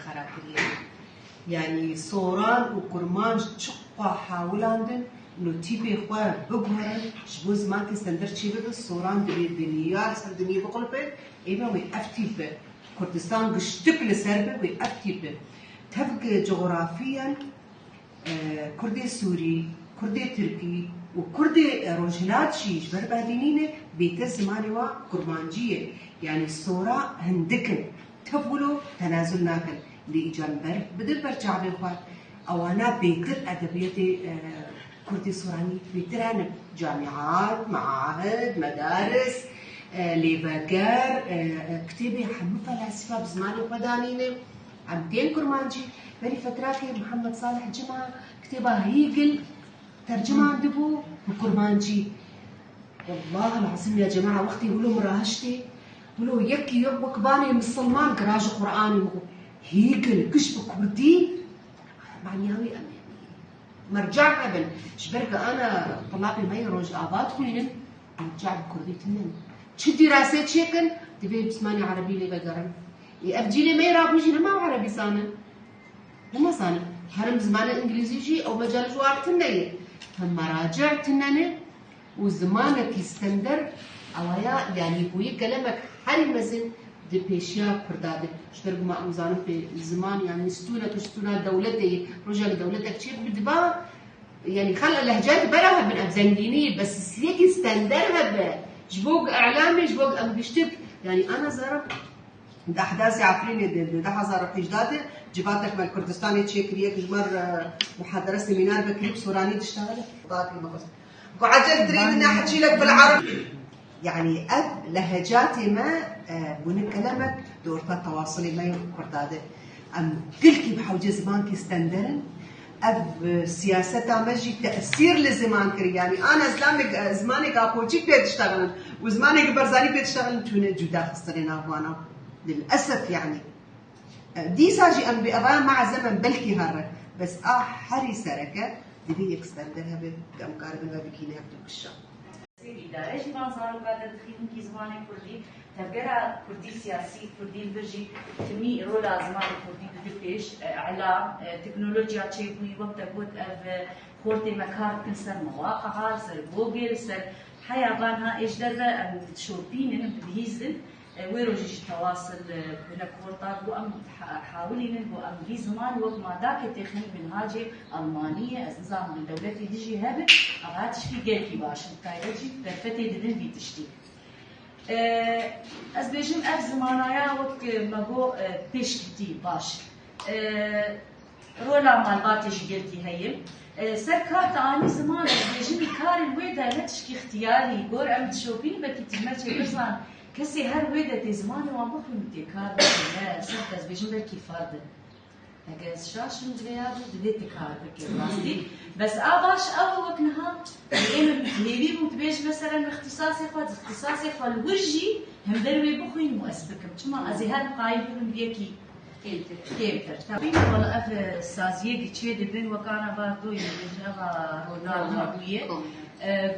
خراكرية يعني صوران وكرمان شقة حاولاندن إنه تيبي إخوة بقهرن شبوز ما تستندر شيء بده الصوران دنيا سر دنيا بقلبه إيما ويأفتي به كردستان قشتك لسربه ويأفتي به تبقى جغرافيا كردي سوري كردي تركي وكردي روجلات شيش بربادينينه بيت الزماني وكرمانجية يعني الصورة هندكن تفولو تنازل ناكل لإيجان بر بدل برجع بيخوان أوانا بيتر أدبية كردي صوراني بيتران جامعات معاهد مدارس ليفاقار كتابي حمو فلاسفة بزماني وفدانينه عمتين كرمانجي بري فتراكي محمد صالح جمعة كتابها هيقل ترجمة عندبو بكرمانجي والله العظيم يا جماعة وقتي يقولوا مراهشتي يقولوا يكي يربك باني مسلمان كراج قرآني هيقل كش بكردي معنياوي مرجع ابن شبرقة أنا طلابي ما يروج آباد خوينم مرجع بكردي تنين شو دراسات شيكن تبي بسماني عربي لي بقرن أفجيلي ما يرابوجي ما عربي صانا لما صانا هرم زمان إنجليزي جي أو مجال جوار تنين فمراجع تنين وزمانك يستندر أويا يعني بوي كلامك حري مزن دي بيشيا كردادة شترق ما أمزانم في الزمان يعني ستونا دولتي رجال دولتك شيء بدبا يعني خلق اللهجات براها من أبزنجيني بس سليك يستندرها جبوق إعلامي جبوق أمبشتك يعني أنا زرق ده أحداث عفرين ده هزار حجداته جباتك مال كردستاني تشيكريك جمر محاضرة سيمينار بكريب سوراني تشتغل ضاقي مقص وعجل تريد إني أحكي لك بالعربي يعني أب لهجاتي ما بون كلامك دورتا تواصلي ما كرداده أم كلكي بحوجة زمان كي استندرن أب سياسة مجي تأثير لزمان كري يعني أنا زماني كابوتشي بيتشتغلن وزماني برزاني بيتشتغلن تونا جدا خسرنا هوانا للأسف يعني دي ساجي أم بأبا مع زمن بلكي هرة بس حري سركة دي يكستندرها بأم كاربنها بكينها بدوك الشام إدارة جبان صاروا قادة دخيلهم كي زمان كردي تبقى كردي سياسي كردي البرجي تمي رولا زمان كردي بدفش إعلام تكنولوجيا تشيبوي وقت بود خورتي مكار كنسر مواقع سر جوجل سر حيابانها إيش دربة شوبين بدهيزن ويروجي تواصل بين كورتات وأم حاولين وأم في زمان وقت ما ذاك تخن من هاجي ألمانية أزنزام من دولتي ديجي هبت أغاتش في جيلكي باش تايرجي درفتي ددن في تشتي از بيجم أف زمانايا وقت ما جو بيشكتي باش رولا مال باتش جيلكي هيم سركات أنا زمان بيجم كار الويدا لتشكي اختياري جور أم تشوفين بكي تمرتي بزمان كسي هر ويدا زماني وما في متكار لا سرت بيجم بكي فرد اگه شاش مجريات بديت كار بكي راستي بس باش أول وقت نها إيم هيبي متبيش مثلا اختصاصي خال وجي هم دروي بخوين مؤسبكم كما أزهار قايبون بيكي كيمتر تابين ولا أف سازيه دي تشي دبن وكان باردو يجرا رونالدو هوية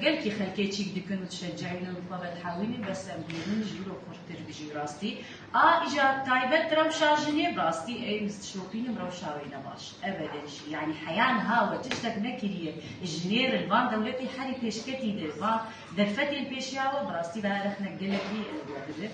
قال كي خلكي تشيك دكن وتشجعينا وطبعا تحاوليني بس بدون جيرو خرطر بيجي راستي إجا تايبت درم شارجني براستي أي مستشوفين مروشاوينا باش أبدا شيء يعني حيانها وتشتك نكريه الجنير البان دولتي حري بيشكتي دربان درفتي البيشياوة براستي بهذا خنا قلت لي